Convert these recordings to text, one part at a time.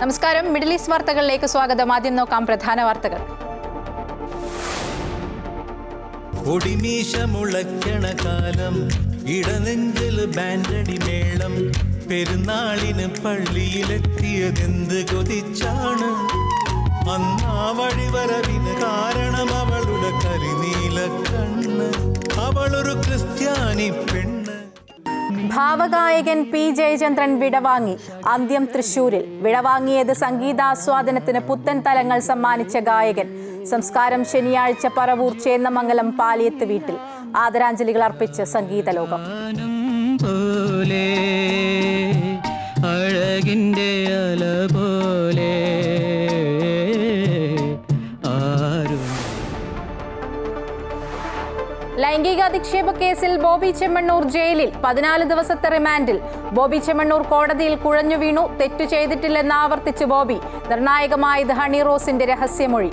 നമസ്കാരം. Middle east വാർത്തകളിലേക്ക് സ്വാഗതം. ആദ്യം നോക്കാം പ്രധാന വാർത്തകൾ. ഒടിമീശ മുളയ്ക്കണ കാലം, ഇടനെഞ്ചിൽ ബാൻഡടി മേളം, പെരുന്നാളിന് പള്ളിയിലെത്തിയതെന്ത് കൊതിച്ചാണ്. അന്നാ വഴിവരവിന് കാരണം അവളുടെ കരിനീല കണ്ണ്, അവളൊരു ക്രിസ്ത്യാനി പെണ്ണ്. ഭാവഗായകൻ പി ജയചന്ദ്രൻ വിടവാങ്ങി. അന്ത്യം തൃശൂരിൽ. വിടവാങ്ങിയത് സംഗീതാസ്വാദനത്തിന് പുത്തൻ തലങ്ങൾ സമ്മാനിച്ച ഗായകൻ. സംസ്കാരം ശനിയാഴ്ച പറവൂർ ചേന്നമംഗലം പാലിയത്ത് വീട്ടിൽ. ആദരാഞ്ജലികൾ അർപ്പിച്ച് സംഗീത ലോകം. ലൈംഗികാധിക്ഷേപ കേസിൽ ബോബി ചെമ്മണ്ണൂർ ജയിലിൽ. 14 ദിവസത്തെ റിമാൻഡിൽ. ബോബി ചെമ്മണ്ണൂർ കോടതിയിൽ കുഴഞ്ഞു വീണു. തെറ്റു ചെയ്തിട്ടില്ലെന്ന് ആവർത്തിച്ച് ബോബി. നിർണായകമായത് ഹണി റോസിന്റെ രഹസ്യമൊഴി.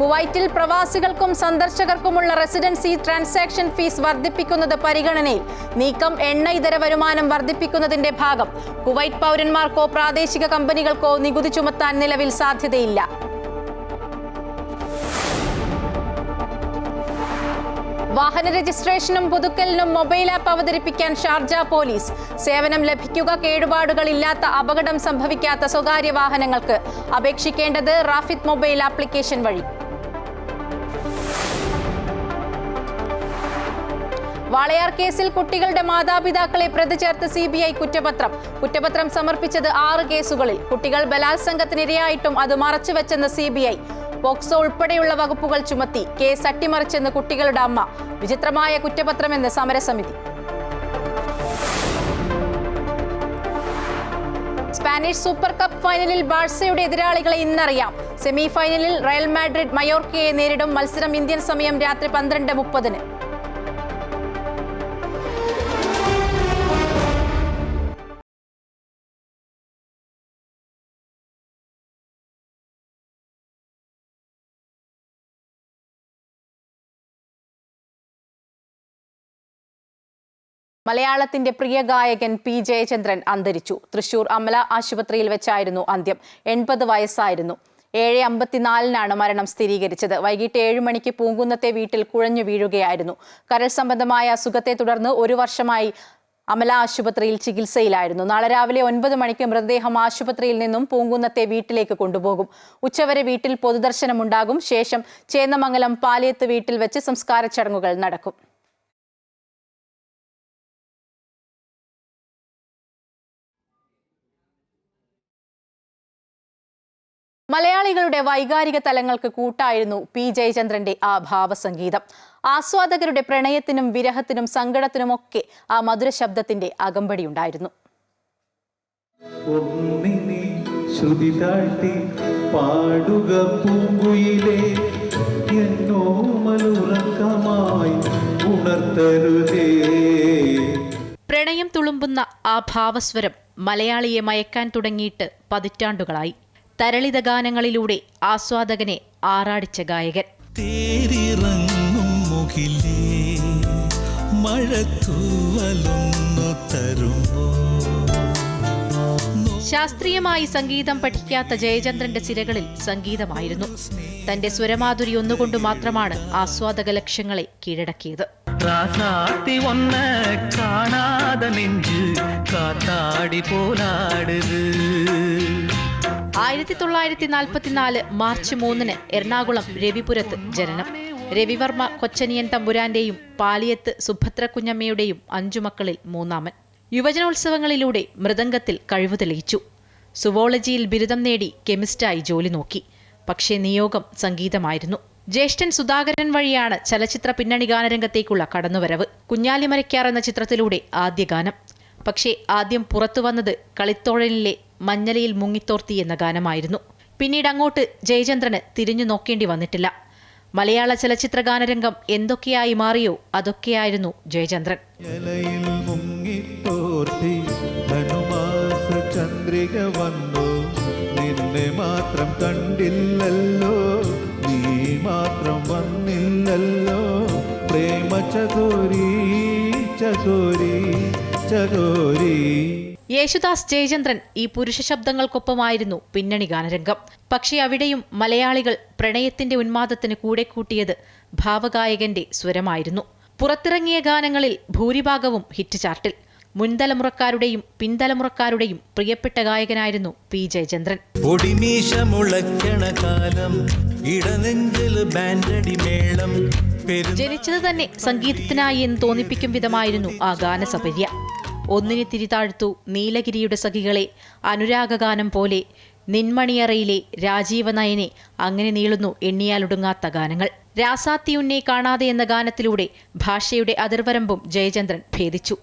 കുവൈറ്റിൽ പ്രവാസികൾക്കും സന്ദർശകർക്കുമുള്ള റെസിഡൻസി ട്രാൻസാക്ഷൻ ഫീസ് വർദ്ധിപ്പിക്കുന്നത് പരിഗണനയിൽ. നീക്കം എണ്ണ ഇതര വരുമാനം വർദ്ധിപ്പിക്കുന്നതിന്റെ ഭാഗം. കുവൈറ്റ് പൗരന്മാർക്കോ പ്രാദേശിക കമ്പനികൾക്കോ നികുതി ചുമത്താൻ നിലവിൽ സാധ്യതയില്ല. വാഹന രജിസ്ട്രേഷനും പുതുക്കലിനും മൊബൈൽ ആപ്പ് അവതരിപ്പിക്കാൻ ഷാർജ പോലീസ്. സേവനം ലഭിക്കുക കേടുപാടുകളില്ലാത്ത, അപകടം സംഭവിക്കാത്ത സ്വകാര്യ വാഹനങ്ങൾക്ക്. അപേക്ഷിക്കേണ്ടത് റാഫിദ് മൊബൈൽ ആപ്ലിക്കേഷൻ വഴി. വാളയാർ കേസിൽ കുട്ടികളുടെ മാതാപിതാക്കളെ പ്രതി ചേർത്ത് CBI കുറ്റപത്രം സമർപ്പിച്ചത് 6 കേസുകളിൽ. കുട്ടികൾ ബലാത്സംഗത്തിനിരയായിട്ടും അത് മറച്ചുവെച്ചെന്ന് CBI. പോക്സോ ഉൾപ്പെടെയുള്ള വകുപ്പുകൾ ചുമത്തി. കേസ് അട്ടിമറിച്ചെന്ന് കുട്ടികളുടെ അമ്മ. വിചിത്രമായ കുറ്റപത്രമെന്ന് സമരസമിതി. സ്പാനിഷ് സൂപ്പർ കപ്പ് ഫൈനലിൽ ബാഴ്സയുടെ എതിരാളികളെ ഇന്നറിയാം. സെമി ഫൈനലിൽ റയൽ മാഡ്രിഡ് മയോർക്കയെ നേരിടും. മത്സരം ഇന്ത്യൻ സമയം രാത്രി 12:30. മലയാളത്തിന്റെ പ്രിയ ഗായകൻ പി ജയചന്ദ്രൻ അന്തരിച്ചു. തൃശൂർ അമല ആശുപത്രിയിൽ വെച്ചായിരുന്നു അന്ത്യം. 80 വയസ്സായിരുന്നു. 7:54 മരണം സ്ഥിരീകരിച്ചത്. വൈകിട്ട് 7 മണിക്ക് പൂങ്കുന്നത്തെ വീട്ടിൽ കുഴഞ്ഞു വീഴുകയായിരുന്നു. കരൾ സംബന്ധമായ അസുഖത്തെ തുടർന്ന് 1 വർഷമായി അമല ആശുപത്രിയിൽ ചികിത്സയിലായിരുന്നു. നാളെ രാവിലെ 9 മണിക്ക് മൃതദേഹം ആശുപത്രിയിൽ നിന്നും പൂങ്കുന്നത്തെ വീട്ടിലേക്ക് കൊണ്ടുപോകും. ഉച്ചവരെ വീട്ടിൽ പൊതുദർശനമുണ്ടാകും. ശേഷം ചേന്നമംഗലം പാലിയത്ത് വീട്ടിൽ വെച്ച് സംസ്കാര ചടങ്ങുകൾ നടക്കും. മലയാളികളുടെ വൈകാരിക തലങ്ങൾക്ക് കൂട്ടായിരുന്നു പി ജയചന്ദ്രന്റെ ആ ഭാവസംഗീതം. ആസ്വാദകരുടെ പ്രണയത്തിനും വിരഹത്തിനും സങ്കടത്തിനുമൊക്കെ ആ മധുര ശബ്ദത്തിന്റെ അകമ്പടിയുണ്ടായിരുന്നു. പ്രണയം തുളുമ്പുന്ന ആ ഭാവസ്വരം മലയാളിയെ മയക്കാൻ തുടങ്ങിയിട്ട് പതിറ്റാണ്ടുകളായി. തരളിത ഗാനങ്ങളിലൂടെ ആസ്വാദകനെ ആറാടിച്ച ഗായകൻ. ശാസ്ത്രീയമായി സംഗീതം പഠിക്കാത്ത ജയചന്ദ്രന്റെ സിരകളിൽ സംഗീതമായിരുന്നു. തന്റെ സ്വരമാധുരി ഒന്നുകൊണ്ട് മാത്രമാണ് ആസ്വാദക ലക്ഷ്യങ്ങളെ കീഴടക്കിയത്. 1944 മാർച്ച് 3 എറണാകുളം രവിപുരത്ത് ജനനം. രവിവർമ്മ കൊച്ചനിയൻ തമ്പുരാന്റെയും പാലിയത്ത് സുഭദ്ര കുഞ്ഞമ്മയുടെയും 5 മക്കളിൽ 3ാമൻ. യുവജനോത്സവങ്ങളിലൂടെ മൃദംഗത്തിൽ കഴിവ് തെളിയിച്ചു. സുവോളജിയിൽ ബിരുദം നേടി കെമിസ്റ്റായി ജോലി നോക്കി. പക്ഷേ നിയോഗം സംഗീതമായിരുന്നു. ജ്യേഷ്ഠൻ സുധാകരൻ വഴിയാണ് ചലച്ചിത്ര പിന്നണി ഗാനരംഗത്തേക്കുള്ള കടന്നുവരവ്. കുഞ്ഞാലിമരയ്ക്കാർ എന്ന ചിത്രത്തിലൂടെ ആദ്യ ഗാനം. പക്ഷേ ആദ്യം പുറത്തുവന്നത് കളിത്തോഴനിലെ മഞ്ഞലയിൽ മുങ്ങിത്തോർത്തി എന്ന ഗാനമായിരുന്നു. പിന്നീട് അങ്ങോട്ട് ജയചന്ദ്രന് തിരിഞ്ഞു നോക്കേണ്ടി വന്നിട്ടില്ല. മലയാള ചലച്ചിത്ര ഗാനരംഗം എന്തൊക്കെയായി മാറിയോ അതൊക്കെയായിരുന്നു ജയചന്ദ്രൻ. ചന്ദ്രിക വന്നു നിന്നെ മാത്രം കണ്ടില്ലല്ലോ, നീ മാത്രം വന്നില്ലല്ലോ, പ്രേമ ചകോരി ചകോരി ഇഷ്ടഗോരി. യേശുദാസ്, ജയചന്ദ്രൻ ഈ പുരുഷ ശബ്ദങ്ങൾക്കൊപ്പമായിരുന്നു പിന്നണി ഗാനരംഗം. പക്ഷേ അവിടെയും മലയാളികൾ പ്രണയത്തിന്റെ ഉന്മാദത്തിന് കൂടെ കൂട്ടിയത് ഭാവഗായകന്റെ സ്വരമായിരുന്നു. പുറത്തിറങ്ങിയ ഗാനങ്ങളിൽ ഭൂരിഭാഗവും ഹിറ്റ് ചാർട്ടിൽ. മുൻതലമുറക്കാരുടെയും പിൻതലമുറക്കാരുടെയും പ്രിയപ്പെട്ട ഗായകനായിരുന്നു പി ജയചന്ദ്രൻ. പൊടിമീശ മുളയ്ക്കണ കാലം, ഇടനെഞ്ചിൽ ബാൻഡടി മേളം. ജനിച്ചത് തന്നെ സംഗീതത്തിനായി എന്ന് തോന്നിപ്പിക്കും വിധമായിരുന്നു ആ ഗാനസപര്യ. ഒന്നിനെ തിരിതാഴ്ത്തു, നീലഗിരിയുടെ സഖികളെ, അനുരാഗഗാനം പോലെ, നിൻമണിയറയിലെ, രാജീവനയനെ, അങ്ങനെ നീളുന്നു എണ്ണിയാലൊടുങ്ങാത്ത ഗാനങ്ങൾ. രാസാത്തിയുന്നെ കാണാതെ എന്ന ഗാനത്തിലൂടെ ഭാഷയുടെ അതിർവരമ്പും ജയചന്ദ്രൻ ഭേദിച്ചു.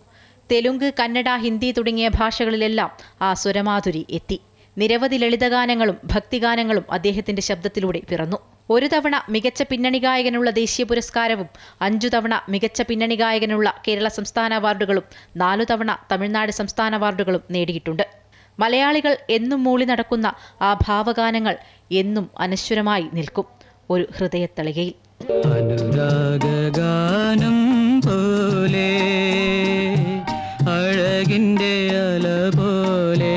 തെലുങ്ക്, കന്നഡ, ഹിന്ദി തുടങ്ങിയ ഭാഷകളിലെല്ലാം ആ സ്വരമാധുരി എത്തി. നിരവധി ലളിതഗാനങ്ങളും ഭക്തിഗാനങ്ങളും അദ്ദേഹത്തിന്റെ ശബ്ദത്തിലൂടെ പിറന്നു. ഒരു തവണ മികച്ച പിന്നണി ഗായകനുള്ള ദേശീയ പുരസ്കാരവും 5 തവണ മികച്ച പിന്നണി ഗായകനുള്ള കേരള സംസ്ഥാന അവാർഡുകളും 4 തവണ തമിഴ്നാട് സംസ്ഥാന അവാർഡുകളും നേടിയിട്ടുണ്ട്. മലയാളികൾ എന്നും മൂളി നടക്കുന്ന ആ ഭാവഗാനങ്ങൾ എന്നും അനശ്വരമായി നിൽക്കും ഒരു ഹൃദയത്തളികയിൽ. അനുരാഗാനം പോലെ, അഴകിൻ്റെ അല പോലെ,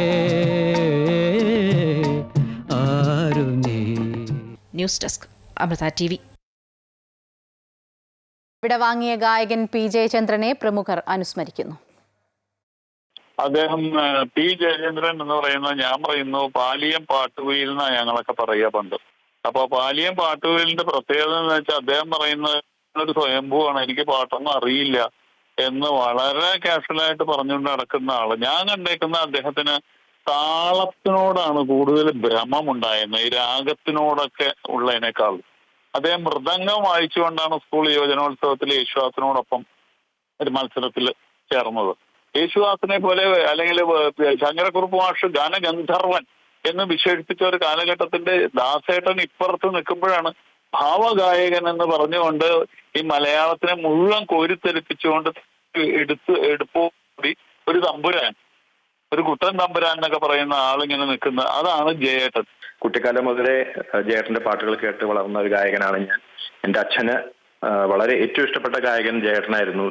ന്യൂസ് ഡെസ്ക്, അമൃത TV. ഇവിടെ വാങ്ങിയ ഗായകൻ പി ജയചന്ദ്രനെ പ്രമുഖർ അനുസ്മരിക്കുന്നു. അദ്ദേഹം പി ജയചന്ദ്രൻ എന്ന് പറയുന്നത്, ഞാൻ പറയുന്നു, പാലിയം പാട്ടുകുയിൽ എന്നാണ് ഞങ്ങളൊക്കെ പറയുക പണ്ട്. അപ്പൊ പാലിയം പാട്ടുകുയിലിന്റെ പ്രത്യേകത എന്ന് വെച്ചാൽ അദ്ദേഹം പറയുന്നത് ഒരു സ്വയംഭൂവാണ്, എനിക്ക് പാട്ടൊന്നും അറിയില്ല എന്ന് വളരെ കാഷ്വലായിട്ട് പറഞ്ഞുകൊണ്ട് നടക്കുന്ന ആള്. ഞാൻ കണ്ടേക്കുന്ന അദ്ദേഹത്തിന് താളത്തിനോടാണ് കൂടുതൽ ഭ്രമമുണ്ടായിരുന്നത്, ഈ രാഗത്തിനോടൊക്കെ ഉള്ളതിനേക്കാൾ. അദ്ദേഹം മൃദംഗം വായിച്ചുകൊണ്ടാണ് സ്കൂൾ യുവജനോത്സവത്തിൽ യേശുദാസിനോടൊപ്പം ഒരു മത്സരത്തിൽ ചേർന്നത്. യേശുദാസിനെ പോലെ അല്ലെങ്കിൽ ശങ്കരക്കുറുപ്പ് മാഷ് ഗാനഗന്ധർവൻ എന്ന് വിശേഷിപ്പിച്ച ഒരു കാലഘട്ടത്തിന്റെ ദാസേട്ടൻ ഇപ്പുറത്ത് നിൽക്കുമ്പോഴാണ് ഭാവഗായകൻ എന്ന് പറഞ്ഞുകൊണ്ട് ഈ മലയാളത്തിനെ മുഴുവൻ കോരിത്തെരിപ്പിച്ചുകൊണ്ട് എടുപ്പോടി ഒരു തമ്പുരാൻ, ഒരു കുട്ടൻ തമ്പുരാൻ എന്നൊക്കെ പറയുന്ന ആളിങ്ങനെ നിൽക്കുന്ന, അതാണ് ജയേട്ടൻ. കുട്ടിക്കാലം മുതലേ ജയേട്ടന്റെ പാട്ടുകൾ കേട്ട് വളർന്ന ഒരു ഗായകനാണ് ഞാൻ. എൻ്റെ അച്ഛന് വളരെ ഏറ്റവും ഇഷ്ടപ്പെട്ട ഗായകൻ ജയേട്ടനായിരുന്നു.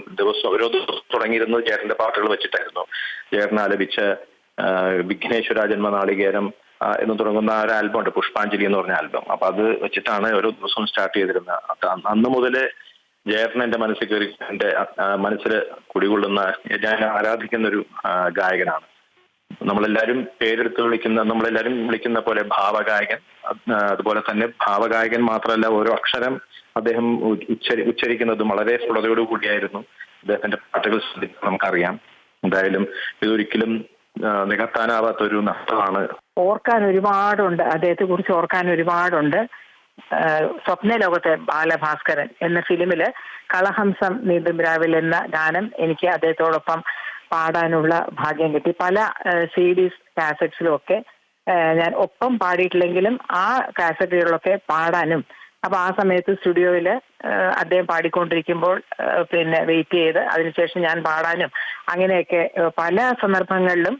ഓരോ ദിവസം തുടങ്ങിയിരുന്നത് ജയേട്ടന്റെ പാട്ടുകൾ വെച്ചിട്ടായിരുന്നു. ജയേട്ടൻ ആലപിച്ച വിഘ്നേശ്വര ജന്മനാളികേരം എന്ന് തുടങ്ങുന്ന ഒരു ആൽബം ഉണ്ട്, പുഷ്പാഞ്ജലി എന്ന് പറഞ്ഞ ആൽബം. അപ്പൊ അത് വെച്ചിട്ടാണ് ഓരോ ദിവസവും സ്റ്റാർട്ട് ചെയ്തിരുന്നത്. അന്ന് മുതലേ ജയേട്ടൻ എൻ്റെ മനസ്സിൽ കയറി, എൻ്റെ മനസ്സിൽ കുടികൊള്ളുന്ന, ഞാൻ ആരാധിക്കുന്ന ഒരു ഗായകനാണ്. നമ്മളെല്ലാവരും നമ്മളെല്ലാരും വിളിക്കുന്ന പോലെ ഭാവഗായകൻ. അതുപോലെ തന്നെ ഭാവഗായകൻ മാത്രമല്ല, ഓരോ അക്ഷരം അദ്ദേഹം ഉച്ചരിക്കുന്നതും വളരെ സ്ഫുടതയോടു കൂടിയായിരുന്നു. അദ്ദേഹത്തിന്റെ പാട്ടുകൾ നമുക്കറിയാം. എന്തായാലും ഇതൊരിക്കലും നികത്താനാവാത്ത ഒരു നഷ്ടമാണ്. ഓർക്കാൻ ഒരുപാടുണ്ട്, അദ്ദേഹത്തെ കുറിച്ച് ഓർക്കാൻ ഒരുപാടുണ്ട്. സ്വപ്നലോകത്തെ ബാലഭാസ്കരൻ എന്ന ഫിലിമില് കളഹംസം നീന്തും രാവിൽ എന്ന ഗാനം എനിക്ക് അദ്ദേഹത്തോടൊപ്പം പാടാനുള്ള ഭാഗ്യം കിട്ടി. പല CDs കാസറ്റ്സിലും ഒക്കെ ഞാൻ ഒപ്പം പാടിയിട്ടില്ലെങ്കിലും ആ കാസറ്റുകളിലൊക്കെ പാടാനും, അപ്പൊ ആ സമയത്ത് സ്റ്റുഡിയോയില് അദ്ദേഹം പാടിക്കൊണ്ടിരിക്കുമ്പോൾ പിന്നെ വെയിറ്റ് ചെയ്ത് അതിനുശേഷം ഞാൻ പാടാനും, അങ്ങനെയൊക്കെ പല സന്ദർഭങ്ങളിലും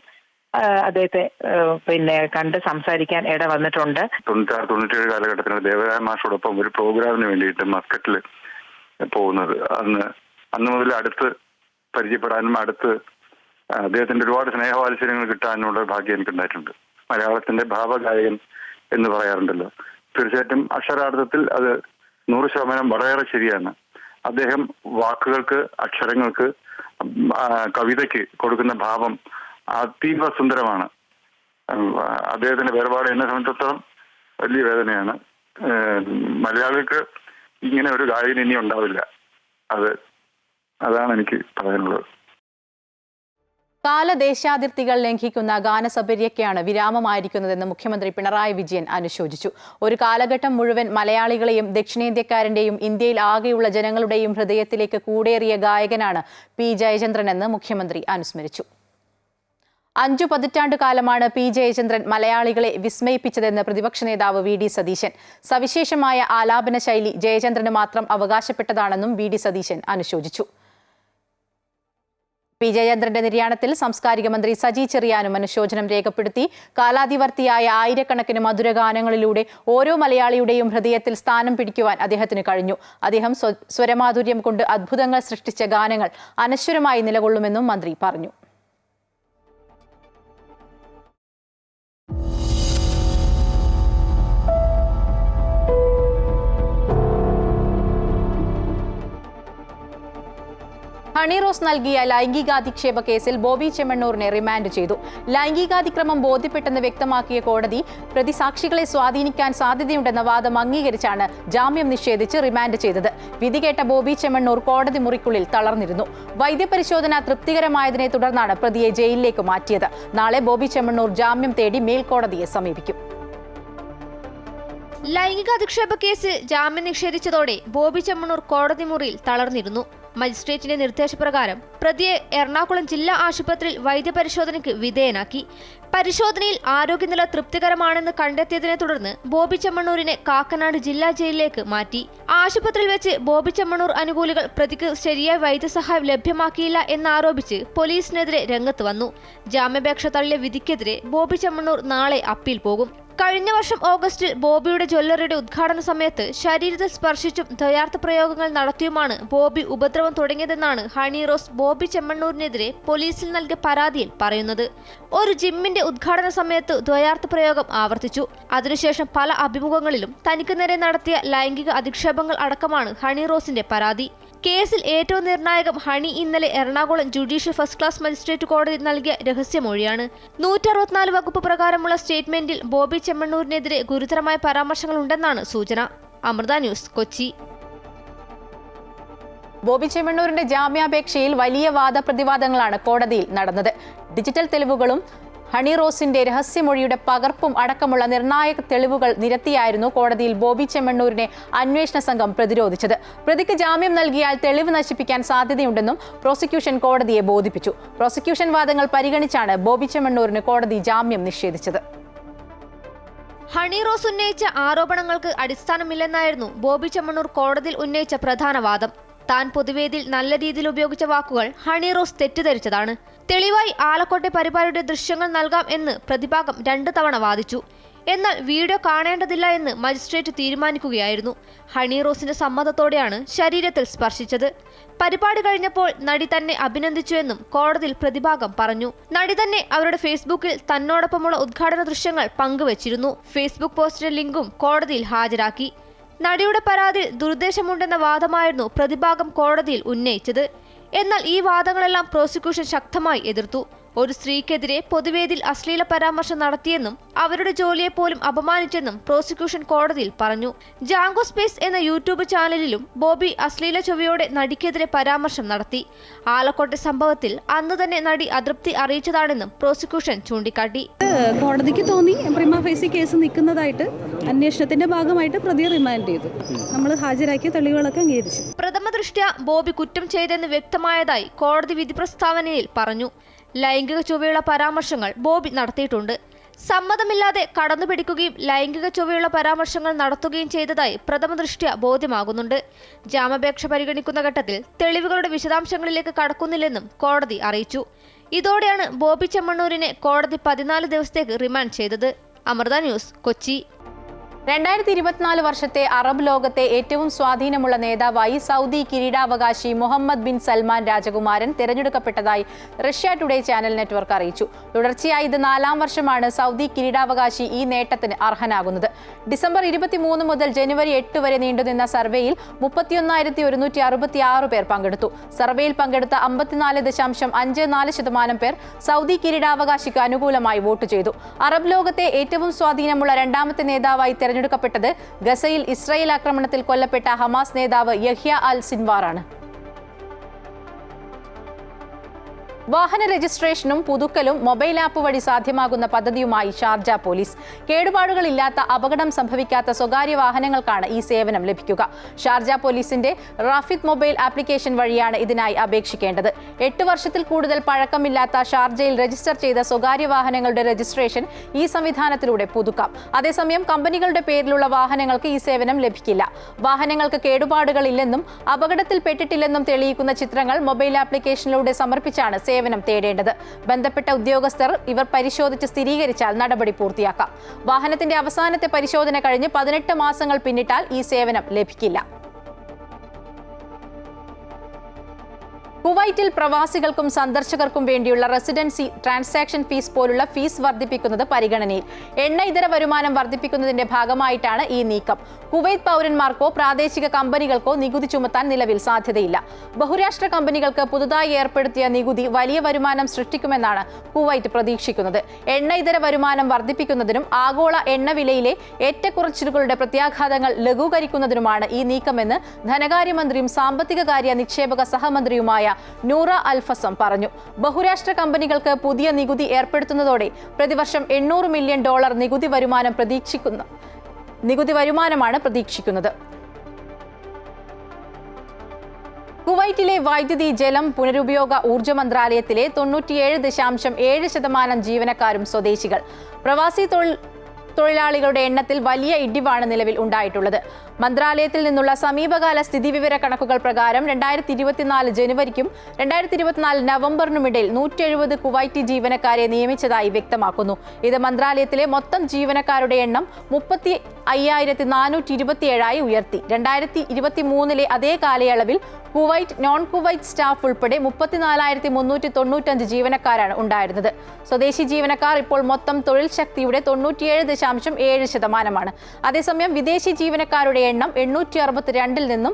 അദ്ദേഹത്തെ പിന്നെ കണ്ട് സംസാരിക്കാൻ ഇട വന്നിട്ടുണ്ട്. 96-97 കാലഘട്ടത്തിൽ ദേവരായ മാഷോടൊപ്പം ഒരു പ്രോഗ്രാമിന് വേണ്ടിയിട്ട് മസ്കറ്റിൽ പോകുന്നത്. അന്ന് മുതൽ അടുത്ത് പരിചയപ്പെടാനും അടുത്ത് അദ്ദേഹത്തിന്റെ ഒരുപാട് സ്നേഹവാത്സല്യങ്ങൾ കിട്ടാനുള്ള ഭാഗ്യം എനിക്കുണ്ടായിട്ടുണ്ട്. മലയാളത്തിന്റെ ഭാവഗായകൻ എന്ന് പറയാറുണ്ടല്ലോ, തീർച്ചയായിട്ടും അക്ഷരാർത്ഥത്തിൽ അത് 100% വളരെയേറെ ശരിയാണ്. അദ്ദേഹം വാക്കുകൾക്ക്, അക്ഷരങ്ങൾക്ക്, കവിതയ്ക്ക് കൊടുക്കുന്ന ഭാവം അതീവ സുന്ദരമാണ്. അദ്ദേഹത്തിന്റെ വേർപാട് എന്നെ സംബന്ധിച്ചിടത്തോളം വലിയ വേദനയാണ്. മലയാളികൾക്ക് ഇങ്ങനെ ഒരു ഗായകൻ ഇനി ഉണ്ടാവില്ല. അതാണ് എനിക്ക് പറയാനുള്ളത്. കാലദേശാതിർത്തികൾ ലംഘിക്കുന്ന ഗാനസപര്യക്കാണ് വിരാമമായിരിക്കുന്നതെന്ന് മുഖ്യമന്ത്രി പിണറായി വിജയൻ അനുശോചിച്ചു. ഒരു കാലഘട്ടം മുഴുവൻ മലയാളികളെയും ദക്ഷിണേന്ത്യക്കാരന്റെയും ഇന്ത്യയിൽ ആകെയുള്ള ജനങ്ങളുടെയും ഹൃദയത്തിലേക്ക് കൂടേറിയ ഗായകനാണ് പി ജയചന്ദ്രനെന്ന് മുഖ്യമന്ത്രി അനുസ്മരിച്ചു. 5 പതിറ്റാണ്ട് കാലമാണ് പി ജയചന്ദ്രൻ മലയാളികളെ വിസ്മയിപ്പിച്ചതെന്ന് പ്രതിപക്ഷ നേതാവ് വി ഡി സതീശൻ. സവിശേഷമായ ആലാപന ശൈലി ജയചന്ദ്രന് മാത്രം അവകാശപ്പെട്ടതാണെന്നും വി ഡി സതീശൻ അനുശോചിച്ചു. പി ജയചന്ദ്രന്റെ നിര്യാണത്തിൽ സാംസ്കാരിക മന്ത്രി സജി ചെറിയാനും അനുശോചനം രേഖപ്പെടുത്തി. കാലാതിവർത്തിയായ ആയിരക്കണക്കിന് മധുരഗാനങ്ങളിലൂടെ ഓരോ മലയാളിയുടെയും ഹൃദയത്തിൽ സ്ഥാനം പിടിക്കുവാൻ അദ്ദേഹത്തിന് കഴിഞ്ഞു. അദ്ദേഹം സ്വരമാധുര്യം കൊണ്ട് അത്ഭുതങ്ങൾ സൃഷ്ടിച്ച ഗാനങ്ങൾ അനശ്വരമായി നിലകൊള്ളുമെന്നും മന്ത്രി പറഞ്ഞു. ഹണി റോസ് നൽകിയ ലൈംഗികാധിക്ഷേപ കേസിൽ ബോബി ചെമ്മണ്ണൂരിനെ റിമാൻഡ് ചെയ്തു. ലൈംഗികാതിക്രമം ബോധ്യപ്പെട്ടെന്ന് വ്യക്തമാക്കിയ കോടതി പ്രതി സാക്ഷികളെ സ്വാധീനിക്കാൻ സാധ്യതയുണ്ടെന്ന വാദം അംഗീകരിച്ചാണ് ജാമ്യം നിഷേധിച്ച് റിമാൻഡ് ചെയ്തത്. വിധി കേട്ട ബോബി ചെമ്മണ്ണൂർ കോടതി മുറിക്കുള്ളിൽ തളർന്നിരുന്നു. വൈദ്യപരിശോധന തൃപ്തികരമായതിനെ തുടർന്നാണ് പ്രതിയെ ജയിലിലേക്ക് മാറ്റിയത്. നാളെ ബോബി ചെമ്മണ്ണൂർ ജാമ്യം തേടി മേൽക്കോടതിയെ സമീപിക്കും. ലൈംഗികാധിക്ഷേപ കേസിൽ ജാമ്യം നിഷേധിച്ചതോടെ ബോബി ചെമ്മണ്ണൂർ കോടതി മുറിയിൽ തളർന്നിരുന്നു. മജിസ്ട്രേറ്റിന്റെ നിർദ്ദേശപ്രകാരം പ്രതിയെ എറണാകുളം ജില്ലാ ആശുപത്രിയിൽ വൈദ്യപരിശോധനയ്ക്ക് വിധേയനാക്കി. പരിശോധനയിൽ ആരോഗ്യനില തൃപ്തികരമാണെന്ന് കണ്ടെത്തിയതിനെ തുടർന്ന് ബോബി ചെമ്മണ്ണൂരിനെ കാക്കനാട് ജില്ലാ ജയിലിലേക്ക് മാറ്റി. ആശുപത്രിയിൽ വെച്ച് ബോബി ചെമ്മണ്ണൂർ അനുകൂലികൾ പ്രതിക്ക് ശരിയായ വൈദ്യസഹായം ലഭ്യമാക്കിയില്ല എന്നാരോപിച്ച് പോലീസിനെതിരെ രംഗത്ത് വന്നു. ജാമ്യാപേക്ഷ തള്ളിയ വിധിക്കെതിരെ ബോബി ചെമ്മണ്ണൂർ നാളെ അപ്പീൽ പോകും. കഴിഞ്ഞ വർഷം ഓഗസ്റ്റിൽ ബോബിയുടെ ജ്വല്ലറിയുടെ ഉദ്ഘാടന സമയത്ത് ശരീരത്തിൽ സ്പർശിച്ചും ദ്വയാർത്ഥ പ്രയോഗങ്ങൾ നടത്തിയുമാണ് ബോബി ഉപദ്രവം തുടങ്ങിയതെന്നാണ് ഹണി റോസ് ബോബി ചെമ്മണ്ണൂരിനെതിരെ പോലീസിൽ നൽകിയ പരാതിയിൽ പറയുന്നത്. ഒരു ജിമ്മിന്റെ ഉദ്ഘാടന സമയത്ത് ദ്വയാർത്ഥ പ്രയോഗം ആവർത്തിച്ചു. അതിനുശേഷം പല അഭിമുഖങ്ങളിലും തനിക്ക് നേരെ നടത്തിയ ലൈംഗിക അധിക്ഷേപങ്ങൾ അടക്കമാണ് ഹണി റോസിന്റെ പരാതി. കേസിൽ ഏറ്റവും നിർണായകം ഹണി ഇന്നലെ Ernakulam judicial first class magistrate കോടതി നൽകിയ രഹസ്യമൊഴിയാണ്. 164 വകുപ്പ് പ്രകാരമുള്ള സ്റ്റേറ്റ്മെന്റിൽ ബോബി ചെമ്മണ്ണൂരിനെതിരെ ഗുരുതരമായ പരാമർശങ്ങളുണ്ടെന്നാണ് സൂചന. അമൃത ന്യൂസ്, കൊച്ചി. ബോബി ചെമ്മണ്ണൂരിന്റെ ജാമ്യാപേക്ഷയിൽ വലിയ വാദപ്രതിവാദങ്ങളാണ് കോടതിയിൽ നടന്നത്. ഡിജിറ്റൽ തെളിവുകളും ഹണി റോസിന്റെ രഹസ്യമൊഴിയുടെ പകർപ്പും അടക്കമുള്ള നിർണായക തെളിവുകൾ നിരത്തിയായിരുന്നു കോടതിയിൽ ബോബി ചെമ്മണ്ണൂരിനെ അന്വേഷണ സംഘം പ്രതിരോധിച്ചത്. പ്രതിക്ക് ജാമ്യം നൽകിയാൽ തെളിവ് നശിപ്പിക്കാൻ സാധ്യതയുണ്ടെന്നും പ്രോസിക്യൂഷൻ കോടതിയെ ബോധിപ്പിച്ചു. പ്രോസിക്യൂഷൻ വാദങ്ങൾ പരിഗണിച്ചാണ് ബോബി ചെമ്മണ്ണൂരിന് കോടതി ജാമ്യം നിഷേധിച്ചത്. ഹണി റോസ് ഉന്നയിച്ച ആരോപണങ്ങൾക്ക് അടിസ്ഥാനമില്ലെന്നായിരുന്നു ബോബി ചെമ്മണ്ണൂർ കോടതിയിൽ ഉന്നയിച്ച പ്രധാന വാദം. താൻ പൊതുവേദിയിൽ നല്ല രീതിയിൽ ഉപയോഗിച്ച വാക്കുകൾ ഹണി റോസ് തെറ്റിദ്ധരിച്ചതാണ്. തെളിവായി ആലക്കോട്ടെ പരിപാടിയുടെ ദൃശ്യങ്ങൾ നൽകാം എന്ന് പ്രതിഭാഗം 2 തവണ വാദിച്ചു. എന്നാൽ വീഡിയോ കാണേണ്ടതില്ല എന്ന് മജിസ്ട്രേറ്റ് തീരുമാനിക്കുകയായിരുന്നു. ഹണി റോസിന്റെ സമ്മതത്തോടെയാണ് ശരീരത്തിൽ സ്പർശിച്ചത്. പരിപാടി കഴിഞ്ഞപ്പോൾ നടി തന്നെ അഭിനന്ദിച്ചുവെന്നും കോടതിയിൽ പ്രതിഭാഗം പറഞ്ഞു. നടി തന്നെ അവരുടെ ഫേസ്ബുക്കിൽ തന്നോടൊപ്പമുള്ള ഉദ്ഘാടന ദൃശ്യങ്ങൾ പങ്കുവച്ചിരുന്നു. ഫേസ്ബുക്ക് പോസ്റ്റിന്റെ ലിങ്കും കോടതിയിൽ ഹാജരാക്കി. നടിയുടെ പരാതിയിൽ ദുരുദ്ദേശമുണ്ടെന്ന വാദമായിരുന്നു പ്രതിഭാഗം കോടതിയിൽ ഉന്നയിച്ചത്. എന്നാൽ ഈ വാദങ്ങളെല്ലാം പ്രോസിക്യൂഷൻ ശക്തമായി എതിർത്തു. ഒരു സ്ത്രീക്കെതിരെ പൊതുവേദിയിൽ അശ്ലീല പരാമർശം നടത്തിയെന്നും അവരുടെ ജോലിയെ പോലും അപമാനിച്ചെന്നും പ്രോസിക്യൂഷൻ കോടതിയിൽ പറഞ്ഞു. ജാങ്കോ സ്പേസ് എന്ന യൂട്യൂബ് ചാനലിലും ബോബി അശ്ലീല ചൊവ്വയോടെ നടിക്കെതിരെ പരാമർശം നടത്തി. ആലക്കോട്ടെ സംഭവത്തിൽ അന്ന് തന്നെ നടി അതൃപ്തി അറിയിച്ചതാണെന്നും പ്രോസിക്യൂഷൻ ചൂണ്ടിക്കാട്ടി. കോടതിക്ക് തോന്നി പ്രിമാ ഫേസി കേസ് നിൽക്കുന്നതായിട്ട് അന്വേഷണത്തിന്റെ ഭാഗമായിട്ട് പ്രതിയെ റിമാൻഡ് ചെയ്തു. നമ്മൾ ഹാജരാക്കിയ തെളിവുകളൊക്കെ അംഗീകരിച്ചു. പ്രഥമ ദൃഷ്ട്യാ ബോബി കുറ്റം ചെയ്തെന്ന് വ്യക്തമായതായി കോടതി വിധി പ്രസ്താവനയിൽ പറഞ്ഞു. ലൈംഗിക ചൊവ്വയുള്ള പരാമർശങ്ങൾ ബോബി നടത്തിയിട്ടുണ്ട്. സമ്മതമില്ലാതെ കടന്നുപിടിക്കുകയും ലൈംഗിക ചൊവ്വയുള്ള പരാമർശങ്ങൾ നടത്തുകയും ചെയ്തതായി പ്രഥമ ദൃഷ്ട്യാ ബോധ്യമാകുന്നുണ്ട്. ജാമ്യാപേക്ഷ പരിഗണിക്കുന്ന ഘട്ടത്തിൽ തെളിവുകളുടെ വിശദാംശങ്ങളിലേക്ക് കടക്കുന്നില്ലെന്നും കോടതി അറിയിച്ചു. ഇതോടെയാണ് ബോബി ചെമ്മണ്ണൂരിനെ കോടതി 14 ദിവസത്തേക്ക് റിമാൻഡ് ചെയ്തത്. അമൃത ന്യൂസ്, കൊച്ചി. 2024 വർഷത്തെ അറബ് ലോകത്തെ ഏറ്റവും സ്വാധീനമുള്ള നേതാവായി സൗദി കിരീടാവകാശി മുഹമ്മദ് ബിൻ സൽമാൻ രാജകുമാരൻ തിരഞ്ഞെടുക്കപ്പെട്ടതായി റഷ്യ ടുഡേ ചാനൽ നെറ്റ്വർക്ക് അറിയിച്ചു. തുടർച്ചയായി ഇത് 4ാം വർഷമാണ് സൗദി കിരീടാവകാശി ഈ നേട്ടത്തിന് അർഹനാകുന്നത്. ഡിസംബർ 23 മുതൽ ജനുവരി 8 വരെ നീണ്ടുനിന്ന സർവേയിൽ 31,166 പേർ പങ്കെടുത്തു. സർവേയിൽ പങ്കെടുത്ത 54.54% പേർ സൗദി കിരീടാവകാശിക്ക് അനുകൂലമായി വോട്ട് ചെയ്തു. അറബ് ലോകത്തെ ഏറ്റവും സ്വാധീനമുള്ള 2ാമത്തെ നേതാവായി തെരഞ്ഞെടുക്കപ്പെട്ടത് ഗസയിൽ ഇസ്രായേൽ ആക്രമണത്തിൽ കൊല്ലപ്പെട്ട ഹമാസ് നേതാവ് യഹ്യ അൽ സിൻവാറാണ്. വാഹന രജിസ്ട്രേഷനും പുതുക്കലും മൊബൈൽ ആപ്പ് വഴി സാധ്യമാകുന്ന പദ്ധതിയുമായി ഷാർജ പോലീസ്. കേടുപാടുകളില്ലാത്ത അപകടം സംഭവിക്കാത്ത സ്വകാര്യ വാഹനങ്ങൾക്കാണ് ഈ സേവനം ലഭിക്കുക. ഷാർജ പോലീസിന്റെ റാഫിദ് മൊബൈൽ ആപ്ലിക്കേഷൻ വഴിയാണ് ഇതിനായി അപേക്ഷിക്കേണ്ടത്. 8 വർഷത്തിൽ കൂടുതൽ പഴക്കമില്ലാത്ത ഷാർജയിൽ രജിസ്റ്റർ ചെയ്ത സ്വകാര്യ വാഹനങ്ങളുടെ രജിസ്ട്രേഷൻ ഈ സംവിധാനത്തിലൂടെ പുതുക്കാം. അതേസമയം കമ്പനികളുടെ പേരിലുള്ള വാഹനങ്ങൾക്ക് ഈ സേവനം ലഭിക്കില്ല. വാഹനങ്ങൾക്ക് കേടുപാടുകളില്ലെന്നും അപകടത്തിൽപ്പെട്ടിട്ടില്ലെന്നും തെളിയിക്കുന്ന ചിത്രങ്ങൾ മൊബൈൽ ആപ്ലിക്കേഷനിലൂടെ സമർപ്പിച്ചാണ് സേവനം തേടേണ്ടത്. ബന്ധപ്പെട്ട ഉദ്യോഗസ്ഥർ ഇവർ പരിശോധിച്ച് സ്ഥിരീകരിച്ചാൽ നടപടി പൂർത്തിയാക്കാം. വാഹനത്തിന്റെ അവസാനത്തെ പരിശോധന കഴിഞ്ഞ് 18 മാസങ്ങൾ പിന്നിട്ടാൽ ഈ സേവനം ലഭിക്കില്ല. കുവൈറ്റിൽ പ്രവാസികൾക്കും സന്ദർശകർക്കും വേണ്ടിയുള്ള റെസിഡൻസി ട്രാൻസാക്ഷൻ ഫീസ് പോലുള്ള ഫീസ് വർദ്ധിപ്പിക്കുന്നത് പരിഗണനയിൽ. എണ്ണ ഇതര വരുമാനം വർദ്ധിപ്പിക്കുന്നതിന്റെ ഭാഗമായിട്ടാണ് ഈ നീക്കം. കുവൈറ്റ് പൗരന്മാർക്കോ പ്രാദേശിക കമ്പനികൾക്കോ നികുതി ചുമത്താൻ നിലവിൽ സാധ്യതയില്ല. ബഹുരാഷ്ട്ര കമ്പനികൾക്ക് പുതുതായി ഏർപ്പെടുത്തിയ നികുതി വലിയ വരുമാനം സൃഷ്ടിക്കുമെന്നാണ് കുവൈറ്റ് പ്രതീക്ഷിക്കുന്നത്. എണ്ണ ഇതര വരുമാനം വർദ്ധിപ്പിക്കുന്നതിനും ആഗോള എണ്ണവിലയിലെ ഏറ്റക്കുറച്ചിലുകളുടെ പ്രത്യാഘാതങ്ങൾ ലഘൂകരിക്കുന്നതിനുമാണ് ഈ നീക്കമെന്ന് ധനകാര്യമന്ത്രിയും സാമ്പത്തികകാര്യ നിക്ഷേപക സഹമന്ത്രിയുമായ നൂറ അൽഫസം പറഞ്ഞു. ബഹുരാഷ്ട്ര കമ്പനികൾക്ക് പുതിയ നികുതി ഏർപ്പെടുത്തുന്നതോടെ പ്രതിവർഷം $800 മില്യൺ നികുതി വരുമാനമാണ് പ്രതീക്ഷിക്കുന്നത്. കുവൈറ്റിലെ വൈദ്യുതി, ജലം, പുനരുപയോഗ ഊർജ്ജ മന്ത്രാലയത്തിലെ 97.7% ജീവനക്കാരും സ്വദേശികൾ. പ്രവാസി തൊഴിലാളികളുടെ എണ്ണത്തിൽ വലിയ ഇടിവാണ് നിലവിൽ ഉണ്ടായിട്ടുള്ളത്. മന്ത്രാലയത്തിൽ നിന്നുള്ള സമീപകാല സ്ഥിതിവിവര കണക്കുകൾ പ്രകാരം 2024 ജനുവരിക്കും 2024 നവംബറിനുമിടയിൽ 170 കുവൈറ്റി ജീവനക്കാരെ നിയമിച്ചതായി വ്യക്തമാക്കുന്നു. ഇത് മന്ത്രാലയത്തിലെ മൊത്തം ജീവനക്കാരുടെ എണ്ണം 35,427 ഉയർത്തി. 2023 അതേ കാലയളവിൽ കുവൈറ്റ്, നോൺ കുവൈറ്റ് സ്റ്റാഫ് ഉൾപ്പെടെ 34,395 ജീവനക്കാരാണ് ഉണ്ടായിരുന്നത്. സ്വദേശി ജീവനക്കാർ ഇപ്പോൾ മൊത്തം തൊഴിൽ ശക്തിയുടെ 97.7%. അതേസമയം വിദേശി ജീവനക്കാരുടെ എണ്ണം 862 നിന്നും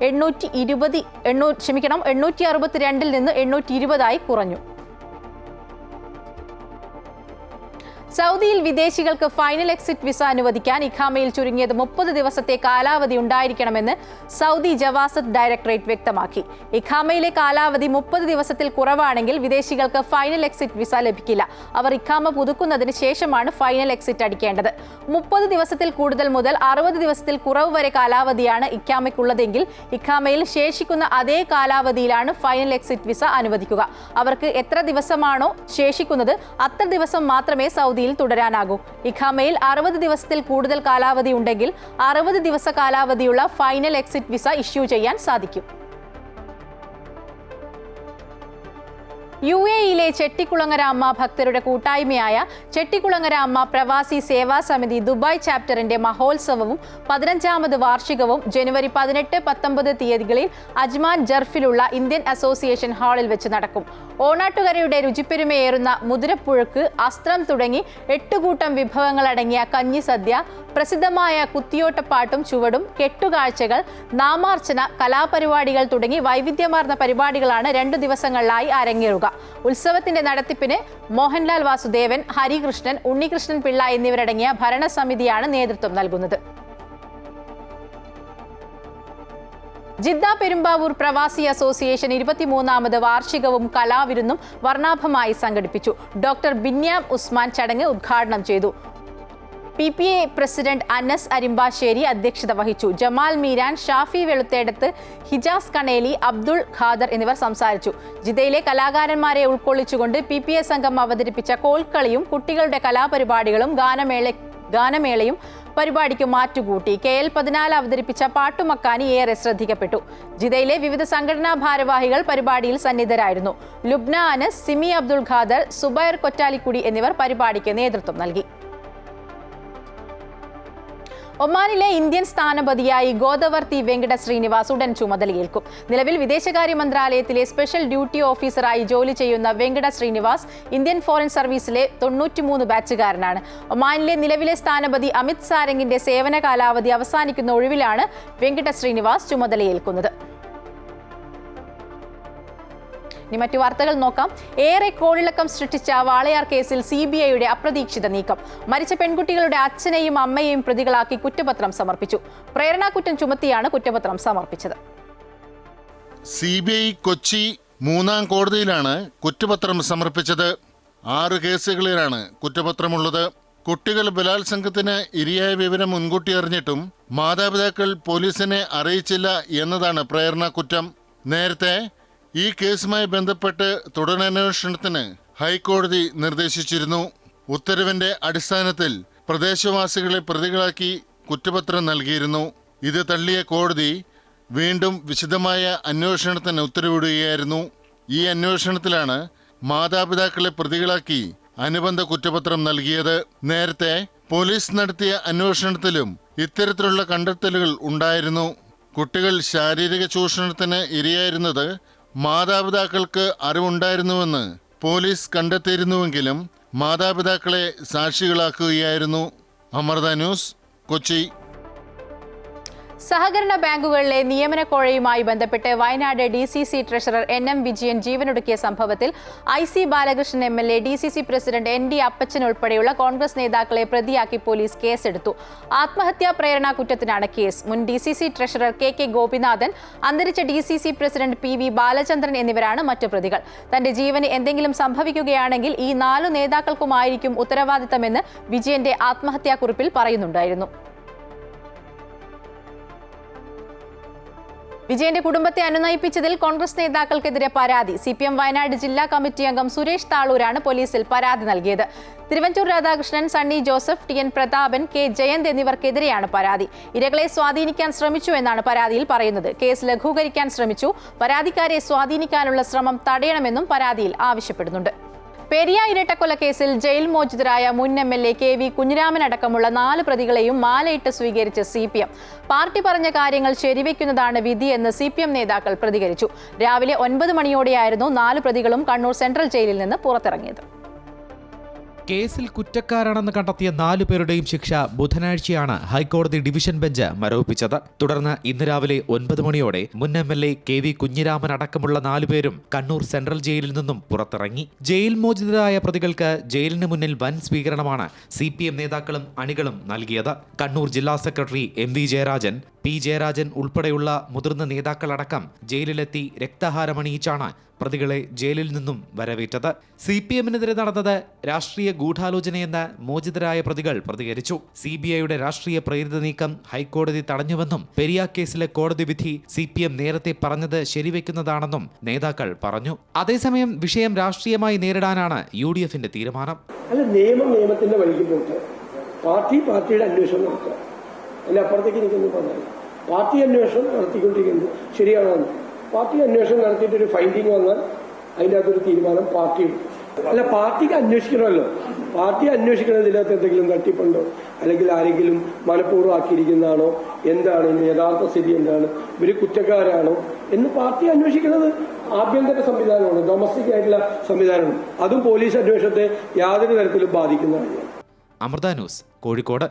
820 കുറഞ്ഞു. സൗദിയിൽ വിദേശികൾക്ക് ഫൈനൽ എക്സിറ്റ് വിസ അനുവദിക്കാൻ ഇഖാമയിൽ ചുരുങ്ങിയത് 30 ദിവസത്തെ കാലാവധി ഉണ്ടായിരിക്കണമെന്ന് സൗദി ജവാസത്ത് ഡയറക്ടറേറ്റ് വ്യക്തമാക്കി. ഇഖാമയിലെ കാലാവധി 30 ദിവസത്തിൽ കുറവാണെങ്കിൽ വിദേശികൾക്ക് ഫൈനൽ എക്സിറ്റ് വിസ ലഭിക്കില്ല. അവർ ഇഖാമ പുതുക്കുന്നതിന് ശേഷമാണ് ഫൈനൽ എക്സിറ്റ് അടിക്കേണ്ടത്. 30 ദിവസത്തിൽ കൂടുതൽ മുതൽ 60 ദിവസത്തിൽ കുറവ് വരെ കാലാവധിയാണ് ഇഖാമയ്ക്കുള്ളതെങ്കിൽ ഇഖാമയിൽ ശേഷിക്കുന്ന അതേ കാലാവധിയിലാണ് ഫൈനൽ എക്സിറ്റ് വിസ അനുവദിക്കുക. അവർക്ക് എത്ര ദിവസമാണോ ശേഷിക്കുന്നത് അത്ര ദിവസം മാത്രമേ സൗദിയിൽ തുടരാനാകൂ. ഇഖാമയിൽ 60 ദിവസത്തിൽ കൂടുതൽ കാലാവധി ഉണ്ടെങ്കിൽ 60 ദിവസ കാലാവധിയുള്ള ഫൈനൽ എക്സിറ്റ് വിസ ഇഷ്യൂ ചെയ്യാൻ സാധിക്കും. UAEയിലെ ചെട്ടിക്കുളങ്ങര അമ്മ ഭക്തരുടെ കൂട്ടായ്മയായ ചെട്ടിക്കുളങ്ങര അമ്മ പ്രവാസി സേവാ സമിതി ദുബായ് ചാപ്റ്ററിന്റെ മഹോത്സവവും 15ാമത് വാർഷികവും ജനുവരി 18, 19 തീയതികളിൽ അജ്മാൻ ജർഫിലുള്ള ഇന്ത്യൻ അസോസിയേഷൻ ഹാളിൽ വെച്ച് നടക്കും. ഓണാട്ടുകരയുടെ രുചിപ്പെരുമയേറുന്ന മുതിരപ്പുഴുക്ക്, അസ്ത്രം തുടങ്ങി 8 കൂട്ടം വിഭവങ്ങളടങ്ങിയ കഞ്ഞി സദ്യ, പ്രസിദ്ധമായ കുത്തിയോട്ടപ്പാട്ടും ചുവടും, കെട്ടുകാഴ്ചകൾ, നാമാർച്ചന, കലാപരിപാടികൾ തുടങ്ങി വൈവിധ്യമാർന്ന പരിപാടികളാണ് 2 ദിവസങ്ങളിലായി അരങ്ങേറുക. ഉത്സവത്തിന്റെ നടത്തിപ്പിന് മോഹൻലാൽ വാസുദേവൻ, ഹരികൃഷ്ണൻ, ഉണ്ണികൃഷ്ണൻ പിള്ള എന്നിവരടങ്ങിയ ഭരണസമിതിയാണ് നേതൃത്വം നൽകുന്നത്. ജിദ്ദ പെരുമ്പാവൂർ പ്രവാസി അസോസിയേഷൻ 23ാമത് വാർഷികവും കലാവിരുന്നും വർണ്ണാഭമായി സംഘടിപ്പിച്ചു. ഡോക്ടർ ബിന്യാം ഉസ്മാൻ ചടങ്ങ് ഉദ്ഘാടനം ചെയ്തു. PPA പ്രസിഡന്റ് അനസ് അരിമ്പാശ്ശേരി അധ്യക്ഷത വഹിച്ചു. ജമാൽ മീരാൻ, ഷാഫി വെളുത്തേടത്ത്, ഹിജാസ് കണേലി, അബ്ദുൾ ഖാദർ എന്നിവർ സംസാരിച്ചു. ജിദ്ദയിലെ കലാകാരന്മാരെ ഉൾക്കൊള്ളിച്ചുകൊണ്ട് PPA സംഘം അവതരിപ്പിച്ച കോൽക്കളിയും കുട്ടികളുടെ കലാപരിപാടികളും ഗാനമേളയും പരിപാടിക്ക് മാറ്റുകൂട്ടി. KL14 അവതരിപ്പിച്ച പാട്ടുമക്കാനി ഏറെ ശ്രദ്ധിക്കപ്പെട്ടു. ജിദ്ദയിലെ വിവിധ സംഘടനാ ഭാരവാഹികൾ പരിപാടിയിൽ സന്നിധരായിരുന്നു. ലുബ്ന അനസ്, സിമി അബ്ദുൾ ഖാദർ, സുബൈർ കൊറ്റാലിക്കുടി എന്നിവർ പരിപാടിക്ക് നേതൃത്വം നൽകി. ഒമാനിലെ ഇന്ത്യൻ സ്ഥാനപതിയായി ഗോദവർത്തി വെങ്കട ശ്രീനിവാസ് ഉടൻ ചുമതലയേൽക്കും. നിലവിൽ വിദേശകാര്യ മന്ത്രാലയത്തിലെ സ്പെഷ്യൽ ഡ്യൂട്ടി ഓഫീസറായി ജോലി ചെയ്യുന്ന വെങ്കട ശ്രീനിവാസ് ഇന്ത്യൻ ഫോറിൻ സർവീസിലെ 93 ബാച്ചുകാരനാണ്. ഒമാനിലെ നിലവിലെ സ്ഥാനപതി അമിത് സാരംഗിന്റെ സേവന കാലാവധി അവസാനിക്കുന്ന ഒഴിവിലാണ് വെങ്കട ശ്രീനിവാസ് ചുമതലയേൽക്കുന്നത്. ഇനി മറ്റു വാർത്തകൾ നോക്കാം. ഏറെ കോളിളക്കം സൃഷ്ടിച്ച വാളയാർ കേസിൽ CBIയുടെ അപ്രതീക്ഷിത നീക്കം. മരിച്ച പെൺകുട്ടികളുടെ അച്ഛനെയും അമ്മയെയും പ്രതികളാക്കി കുറ്റപത്രം സമർപ്പിച്ചു. പ്രേരണാകുറ്റം ചുമത്തിയാണ് കുറ്റപത്രം സമർപ്പിച്ചത്. CBI കൊച്ചി 3ാം കോടതിയിലാണ് കുറ്റപത്രം സമർപ്പിച്ചത്. 6 കേസുകളിലാണ് കുറ്റപത്രമുള്ളത്. കുട്ടികൾ ബലാത്സംഗത്തിന് ഇരയായ വിവരം മുൻകൂട്ടി അറിഞ്ഞിട്ടും മാതാപിതാക്കൾ പോലീസിനെ അറിയിച്ചില്ല എന്നതാണ് പ്രേരണാകുറ്റം. നേരത്തെ ഈ കേസുമായി ബന്ധപ്പെട്ട് തുടരന്വേഷണത്തിന് ഹൈക്കോടതി നിർദ്ദേശിച്ചിരുന്നു. ഉത്തരവിന്റെ അടിസ്ഥാനത്തിൽ പ്രദേശവാസികളെ പ്രതികളാക്കി കുറ്റപത്രം നൽകിയിരുന്നു. ഇത് തള്ളിയ കോടതി വീണ്ടും വിശദമായ അന്വേഷണത്തിന് ഉത്തരവിടുകയായിരുന്നു. ഈ അന്വേഷണത്തിലാണ് മാതാപിതാക്കളെ പ്രതികളാക്കി അനുബന്ധ കുറ്റപത്രം നൽകിയത്. നേരത്തെ പോലീസ് നടത്തിയ അന്വേഷണത്തിലും ഇത്തരത്തിലുള്ള കണ്ടെത്തലുകൾ ഉണ്ടായിരുന്നു. കുട്ടികൾ ശാരീരിക ചൂഷണത്തിന് ഇരയായിരുന്നത് മാതാപിതാക്കൾക്ക് അറിവുണ്ടായിരുന്നുവെന്ന് പോലീസ് കണ്ടെത്തിയിരുന്നുവെങ്കിലും മാതാപിതാക്കളെ സാക്ഷികളാക്കുകയായിരുന്നു. അമൃത ന്യൂസ്, കൊച്ചി. സഹകരണ ബാങ്കുകളിലെ നിയമനക്കോഴയുമായി ബന്ധപ്പെട്ട് Wayanad DCC treasurer NM Vijayan ജീവനൊടുക്കിയ സംഭവത്തിൽ IC Balakrishnan MLA, DCC president ND അപ്പച്ചൻ ഉൾപ്പെടെയുള്ള കോൺഗ്രസ് നേതാക്കളെ പ്രതിയാക്കി പോലീസ് കേസെടുത്തു. ആത്മഹത്യാ പ്രേരണാ കുറ്റത്തിനാണ് കേസ്. മുൻ DCC ട്രഷറർ KK ഗോപിനാഥൻ, അന്തരിച്ച DCC പ്രസിഡന്റ് PV ബാലചന്ദ്രൻ എന്നിവരാണ് മറ്റു പ്രതികൾ. തന്റെ ജീവന് എന്തെങ്കിലും സംഭവിക്കുകയാണെങ്കിൽ ഈ 4 നേതാക്കൾക്കുമായിരിക്കും ഉത്തരവാദിത്തമെന്ന് വിജയന്റെ ആത്മഹത്യാക്കുറിപ്പിൽ പറയുന്നുണ്ടായിരുന്നു. വിജയന്റെ കുടുംബത്തെ അനുനയിപ്പിച്ചതിൽ കോൺഗ്രസ് നേതാക്കൾക്കെതിരെ പരാതി. CPM വയനാട് ജില്ലാ കമ്മിറ്റി അംഗം സുരേഷ് താളൂരാണ് പോലീസിൽ പരാതി നൽകിയത്. തിരുവഞ്ചൂർ രാധാകൃഷ്ണൻ, സണ്ണി ജോസഫ്, TN പ്രതാപൻ, K ജയന്ത് എന്നിവർക്കെതിരെയാണ് പരാതി. ഇരകളെ സ്വാധീനിക്കാൻ ശ്രമിച്ചു എന്നാണ് പരാതിയിൽ പറയുന്നത്. കേസ് ലഘൂകരിക്കാൻ ശ്രമിച്ചു. പരാതിക്കാരെ സ്വാധീനിക്കാനുള്ള ശ്രമം തടയണമെന്നും പരാതിയിൽ ആവശ്യപ്പെടുന്നുണ്ട്. പെരിയ ഇരട്ടക്കൊലക്കേസിൽ ജയിൽ മോചിതരായ മുൻ MLA KV കുഞ്ഞിരാമൻ അടക്കമുള്ള 4 പ്രതികളെയും മാലയിട്ട് സ്വീകരിച്ച് CPM. പാർട്ടി പറഞ്ഞ കാര്യങ്ങൾ ശരിവെക്കുന്നതാണ് വിധിയെന്ന് CPM നേതാക്കൾ പ്രതികരിച്ചു. രാവിലെ 9 മണിയോടെയായിരുന്നു 4 പ്രതികളും കണ്ണൂർ സെൻട്രൽ ജയിലിൽ നിന്ന് പുറത്തിറങ്ങിയത്. കേസിൽ കുറ്റക്കാരാണെന്ന് കണ്ടെത്തിയ 4 പേരുടെയും ശിക്ഷ ബുധനാഴ്ചയാണ് ഹൈക്കോടതി ഡിവിഷൻ ബെഞ്ച് മരവിപ്പിച്ചത്. തുടർന്ന് ഇന്ന് രാവിലെ 9 മണിയോടെ മുൻ MLA KV കുഞ്ഞിരാമൻ അടക്കമുള്ള 4 പേരും കണ്ണൂർ സെൻട്രൽ ജയിലിൽ നിന്നും പുറത്തിറങ്ങി. ജയിൽ മോചിതരായ പ്രതികൾക്ക് ജയിലിന് മുന്നിൽ വൻ സ്വീകരണമാണ് CPM നേതാക്കളും അണികളും നൽകിയത്. കണ്ണൂർ ജില്ലാ secretary MV Jayarajan, P Jayarajan ഉൾപ്പെടെയുള്ള മുതിർന്ന നേതാക്കളടക്കം ജയിലിലെത്തി രക്തഹാരമണിയിച്ചാണ് പ്രതികളെ ജയിലിൽ നിന്നും വരവേറ്റത്. CPMനെതിരെ നടന്നത് രാഷ്ട്രീയ ഗൂഢാലോചനയെന്ന് മോചിതരായ പ്രതികൾ പ്രതികരിച്ചു. CBIയുടെ രാഷ്ട്രീയ പ്രേരിത നീക്കം ഹൈക്കോടതി തടഞ്ഞുവെന്നും പെരിയ കേസിലെ കോടതി വിധി CPM നേരത്തെ പറഞ്ഞത് ശരിവെക്കുന്നതാണെന്നും നേതാക്കൾ പറഞ്ഞു. അതേസമയം വിഷയം രാഷ്ട്രീയമായി നേരിടാനാണ് UDFന്റെ തീരുമാനം. അല്ല, നിയമത്തിന്റെ വഴിക്ക് പോയിട്ട് പാർട്ടിയുടെ അന്വേഷണം നടത്തുക. അതിന്റെ അപ്പുറത്തേക്ക് എനിക്കൊന്നും പറഞ്ഞില്ല. പാർട്ടി അന്വേഷണം നടത്തിക്കൊണ്ടിരിക്കുന്നത് ശരിയാണെന്ന്. പാർട്ടി അന്വേഷണം നടത്തിയിട്ട് ഒരു ഫൈൻഡിങ് വന്നാൽ അതിൻ്റെ അകത്തൊരു തീരുമാനം പാർട്ടി അല്ല, പാർട്ടിക്ക് അന്വേഷിക്കണമല്ലോ. പാർട്ടി അന്വേഷിക്കണം ഇതിനകത്ത് എന്തെങ്കിലും തട്ടിപ്പുണ്ടോ, അല്ലെങ്കിൽ ആരെങ്കിലും മനഃപൂർവ്വം ആക്കിയിരിക്കുന്നതാണോ, എന്താണ് ഇനി യഥാർത്ഥ സ്ഥിതി, എന്താണ് ഇവര് കുറ്റക്കാരാണോ എന്ന് പാർട്ടി അന്വേഷിക്കുന്നത് ആഭ്യന്തര സംവിധാനമാണ്, ഡൊമസ്റ്റിക് ആയിട്ടുള്ള സംവിധാനമാണ്. അതും പോലീസ് അന്വേഷണത്തെ യാതൊരു തരത്തിലും ബാധിക്കുന്നതാണ്. അമൃത ന്യൂസ്, കോഴിക്കോട്.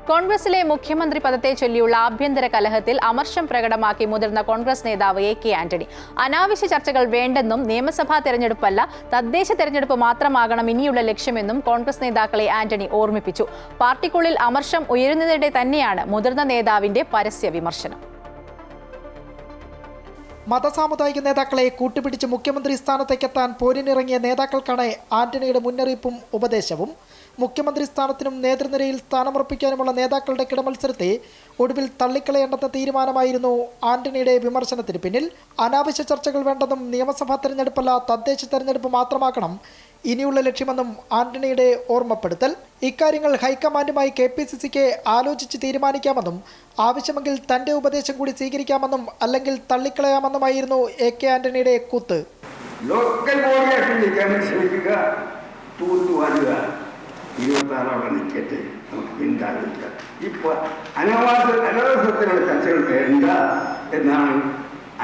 കോൺഗ്രസിലെ മുഖ്യമന്ത്രി പദത്തെ ചൊല്ലിയുള്ള ആഭ്യന്തര കലഹത്തിൽ അമർഷം പ്രകടമാക്കി മുതിർന്ന കോൺഗ്രസ് നേതാവ് AK ആന്റണി. അനാവശ്യ ചർച്ചകൾ വേണ്ടെന്നും നിയമസഭാ തെരഞ്ഞെടുപ്പല്ല തദ്ദേശ തെരഞ്ഞെടുപ്പ് മാത്രമാകണം ഇനിയുള്ള ലക്ഷ്യമെന്നും കോൺഗ്രസ് നേതാക്കളെ ആന്റണി ഓർമ്മിപ്പിച്ചു. പാർട്ടിക്കുള്ളിൽ അമർഷം ഉയരുന്നതിനിടെ തന്നെയാണ് മുതിർന്ന നേതാവിന്റെ പരസ്യ വിമർശനം. മതസാമുദായിക നേതാക്കളെ കൂട്ടുപിടിച്ച് മുഖ്യമന്ത്രി സ്ഥാനത്തേക്കെത്താൻ പോരിനിറങ്ങിയ നേതാക്കൾക്കാണ് ആന്റണിയുടെ മുന്നറിയിപ്പും ഉപദേശവും. മുഖ്യമന്ത്രി സ്ഥാനത്തിനും നേതൃനിരയിൽ സ്ഥാനമുറപ്പിക്കാനുമുള്ള നേതാക്കളുടെ കിടമത്സരത്തെ ഒടുവിൽ തള്ളിക്കളയേണ്ടെന്ന തീരുമാനമായിരുന്നു ആന്റണിയുടെ വിമർശനത്തിന് പിന്നിൽ. അനാവശ്യ ചർച്ചകൾ വേണ്ടെന്നും നിയമസഭാ തെരഞ്ഞെടുപ്പല്ല തദ്ദേശ തെരഞ്ഞെടുപ്പ് മാത്രമാക്കണം ഇനിയുള്ള ലക്ഷ്യമെന്നും ആന്റണിയുടെ ഓർമ്മപ്പെടുത്തൽ. ഇക്കാര്യങ്ങൾ ഹൈക്കമാൻഡുമായി KPCCക്ക് ആലോചിച്ച് തീരുമാനിക്കാമെന്നും ആവശ്യമെങ്കിൽ തന്റെ ഉപദേശം കൂടി സ്വീകരിക്കാമെന്നും അല്ലെങ്കിൽ തള്ളിക്കളയാമെന്നുമായിരുന്നു AK ആന്റണിയുടെ കൂത്ത്. ലോക്കൽ ബോഡിയായിട്ട് നിൽക്കാൻ ശ്രമിക്കുക, തൂത്തുവാരുക, 26 അവിടെ നിൽക്കട്ടെ, നമുക്ക് പിന്താങ്ങില്ല. ഇപ്പോൾ അനവസരത്തിലുള്ള ചർച്ചകൾ വേണ്ട എന്നാണ്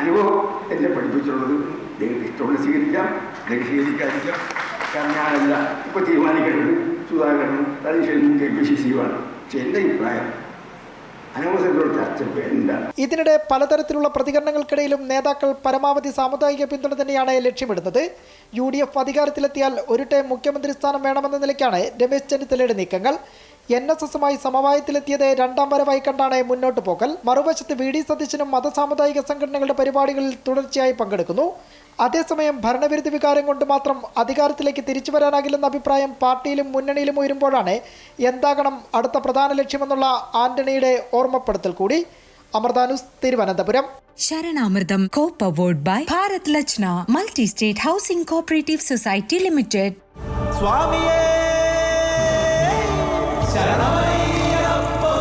അനുഭവം എന്നെ പഠിപ്പിച്ചുള്ളത്. നിങ്ങൾക്ക് ഇഷ്ടമുള്ള സ്വീകരിക്കാം, നിങ്ങൾക്ക് സ്വീകരിക്കാതിരിക്കാം. കാരണം ഞാനല്ല ഇപ്പോൾ തീരുമാനിക്കേണ്ടത് സുധാകരനും തലശ്ശേരിയും KPCCയുമാണ്. പക്ഷെ എൻ്റെ അഭിപ്രായം അനവസരത്തിലുള്ള ചർച്ച വേണ്ട. ഇതിനിടെ പലതരത്തിലുള്ള പ്രതികരണങ്ങൾക്കിടയിലും നേതാക്കൾ പരമാവധി സാമുദായിക പിന്തുണ തന്നെയാണ് ലക്ഷ്യമിടുന്നത്. UDF അധികാരത്തിലെത്തിയാൽ ഒരു ടൈം മുഖ്യമന്ത്രി സ്ഥാനം വേണമെന്ന നിലയ്ക്കാണ് രമേശ് ചെന്നിത്തലയുടെ നീക്കങ്ങൾ. NSSുമായി സമവായത്തിലെത്തിയത് 2ാം വരവായി കണ്ടാണ് മുന്നോട്ട് പോകൽ. മറുവശത്ത് VD സതീശനും മതസാമുദായിക സംഘടനകളുടെ പരിപാടികളിൽ തുടർച്ചയായി പങ്കെടുക്കുന്നു. അതേസമയം ഭരണവിരുദ്ധ വികാരം കൊണ്ട് മാത്രം അധികാരത്തിലേക്ക് തിരിച്ചു വരാനാകില്ലെന്ന അഭിപ്രായം പാർട്ടിയിലും മുന്നണിയിലും ഉയരുമ്പോഴാണ് എന്താകണം അടുത്ത പ്രധാന ലക്ഷ്യമെന്നുള്ള ആന്റണിയുടെ ഓർമ്മപ്പെടുത്തൽ കൂടി. അമൃത ന്യൂസ്, തിരുവനന്തപുരം. ശരണാമൃതം co-powered by Bharat Lachna Multi-State Housing Cooperative Society Limited. സ്വാമിയേ ശരണമയ്യപ്പോ.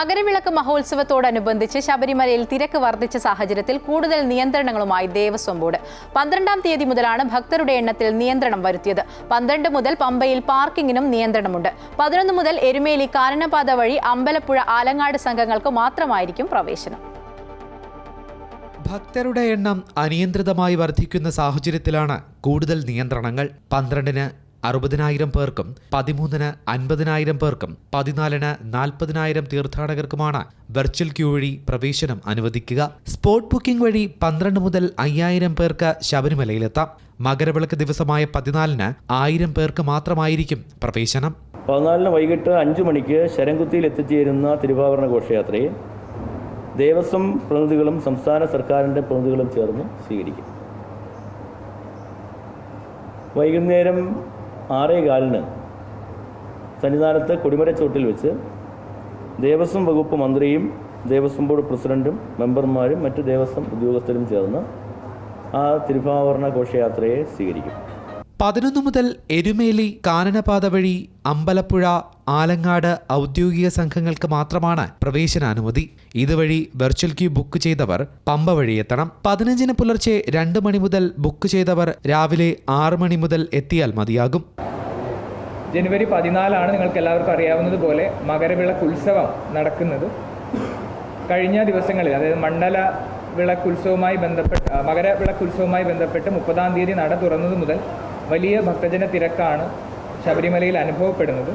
മകരവിളക്ക് മഹോത്സവത്തോടനുബന്ധിച്ച് ശബരിമലയിൽ തിരക്ക് വർദ്ധിച്ച സാഹചര്യത്തിൽ കൂടുതൽ നിയന്ത്രണങ്ങളുമായി ദേവസ്വം ബോർഡ്. 12-ാം തീയതി മുതലാണ് ഭക്തരുടെ എണ്ണത്തിൽ നിയന്ത്രണം വരുത്തിയത്. 12 മുതൽ പമ്പയിൽ പാർക്കിങ്ങിനും നിയന്ത്രണമുണ്ട്. 11 മുതൽ എരുമേലി കാനനപാത വഴി അമ്പലപ്പുഴ ആലങ്ങാട് സംഘങ്ങൾക്ക് മാത്രമായിരിക്കും പ്രവേശനം. ഭക്തരുടെ എണ്ണം അനിയന്ത്രിതമായി വർദ്ധിക്കുന്ന സാഹചര്യത്തിലാണ് കൂടുതൽ നിയന്ത്രണങ്ങൾ. 12-ന് 60,000 പേർക്കും 13-ന് 50,000 പേർക്കും 14-ന് 40,000 തീർത്ഥാടകർക്കുമാണ് വെർച്വൽ ക്യൂ വഴി പ്രവേശനം അനുവദിക്കുക. സ്പോട്ട് ബുക്കിംഗ് വഴി 12 മുതൽ 5,000 പേർക്ക് ശബരിമലയിലെത്താം. മകരവിളക്ക് ദിവസമായ 14-ന് 1,000 പേർക്ക് മാത്രമായിരിക്കും പ്രവേശനം. 14-ന് വൈകിട്ട് 5 മണിക്ക് ശരംകുത്തിയിൽ എത്തിച്ചേരുന്ന തിരുവാഭരണ ഘോഷയാത്രയെ ദേവസ്വം പ്രതിനിധികളും സംസ്ഥാന സർക്കാരിൻ്റെ പ്രതിനിധികളും ചേർന്ന് സ്വീകരിക്കും. വൈകുന്നേരം 6:15-ന് സന്നിധാനത്ത് കൊടിമരച്ചോട്ടിൽ വെച്ച് ദേവസ്വം വകുപ്പ് മന്ത്രിയും ദേവസ്വം ബോർഡ് പ്രസിഡന്റും മെമ്പർമാരും മറ്റ് ദേവസ്വം ഉദ്യോഗസ്ഥരും ചേർന്ന് ആ തിരുവാഭരണ ഘോഷയാത്രയെ സ്വീകരിക്കും. 11 മുതൽ എരുമേലി കാനനപാത വഴി അമ്പലപ്പുഴ ആലങ്ങാട് ഔദ്യോഗിക സംഘങ്ങൾക്ക് മാത്രമാണ് പ്രവേശനാനുമതി. ഇതുവഴി വെർച്വൽ ക്യൂ ബുക്ക് ചെയ്തവർ പമ്പ വഴി എത്തണം. 15-ന് പുലർച്ചെ 2 മണി മുതൽ ബുക്ക് ചെയ്തവർ രാവിലെ 6 മണി മുതൽ എത്തിയാൽ മതിയാകും. ജനുവരി 14-ആണ് നിങ്ങൾക്ക് എല്ലാവർക്കും അറിയാവുന്നതുപോലെ മകരവിളക്ക് ഉത്സവം നടക്കുന്നത്. കഴിഞ്ഞ ദിവസങ്ങളിൽ, അതായത് മണ്ഡല വിളക്കുത്സവവുമായി ബന്ധപ്പെട്ട് മകരവിളക്കുത്സവവുമായി ബന്ധപ്പെട്ട് 30-ാം തീയതി നട തുറന്നത് മുതൽ വലിയ ഭക്തജന തിരക്കാണ് ശബരിമലയിൽ അനുഭവപ്പെടുന്നത്.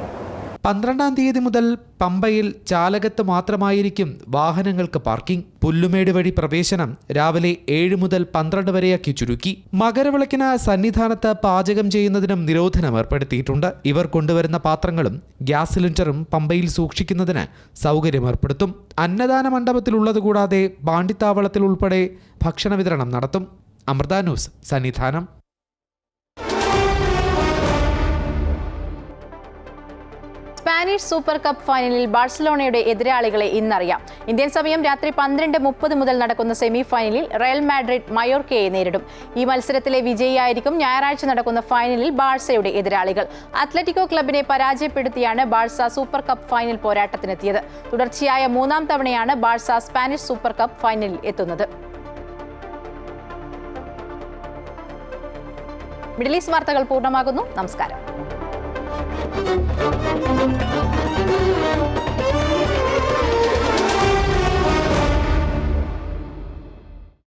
12-ാം തീയതി മുതൽ പമ്പയിൽ ചാലകത്ത് മാത്രമായിരിക്കും വാഹനങ്ങൾക്ക് പാർക്കിംഗ്. പുല്ലുമേട് വഴി പ്രവേശനം രാവിലെ 7 മുതൽ 12 വരെയാക്കി ചുരുക്കി. മകരവിളക്കിന് സന്നിധാനത്ത് പാചകം ചെയ്യുന്നതിനും നിരോധനം ഏർപ്പെടുത്തിയിട്ടുണ്ട്. ഇവർ കൊണ്ടുവരുന്ന പാത്രങ്ങളും ഗ്യാസ് സിലിണ്ടറും പമ്പയിൽ സൂക്ഷിക്കുന്നതിന് സൗകര്യം ഏർപ്പെടുത്തും. അന്നദാന മണ്ഡപത്തിലുള്ളത് കൂടാതെ പാണ്ടിത്താവളത്തിൽ ഉൾപ്പെടെ ഭക്ഷണ വിതരണം നടത്തും. അമൃത ന്യൂസ്, സന്നിധാനം. സ്പാനിഷ് സൂപ്പർ കപ്പ് ഫൈനലിൽ ബാഴ്സലോണയുടെ എതിരാളികളെ ഇന്നറിയാം. ഇന്ത്യൻ സമയം രാത്രി 12:30 മുതൽ നടക്കുന്ന സെമി ഫൈനലിൽ റയൽ മാഡ്രിഡ് മയോർക്കയെ നേരിടും. ഈ മത്സരത്തിലെ വിജയിയായിരിക്കും ഞായറാഴ്ച നടക്കുന്ന ഫൈനലിൽ ബാഴ്സയുടെ എതിരാളികൾ. അത്ലറ്റിക്കോ ക്ലബിനെ പരാജയപ്പെടുത്തിയാണ് ബാഴ്സ സൂപ്പർ കപ്പ് ഫൈനൽ പോരാട്ടത്തിനെത്തിയത്. തുടർച്ചയായ 3-ാം തവണയാണ് ബാഴ്സ സ്പാനിഷ് സൂപ്പർ കപ്പ് ഫൈനലിൽ എത്തുന്നത്. മിഡിൽ ഈസ്റ്റ് വാർത്തകൾ പൂർണ്ണമാകുന്നു. നമസ്കാരം.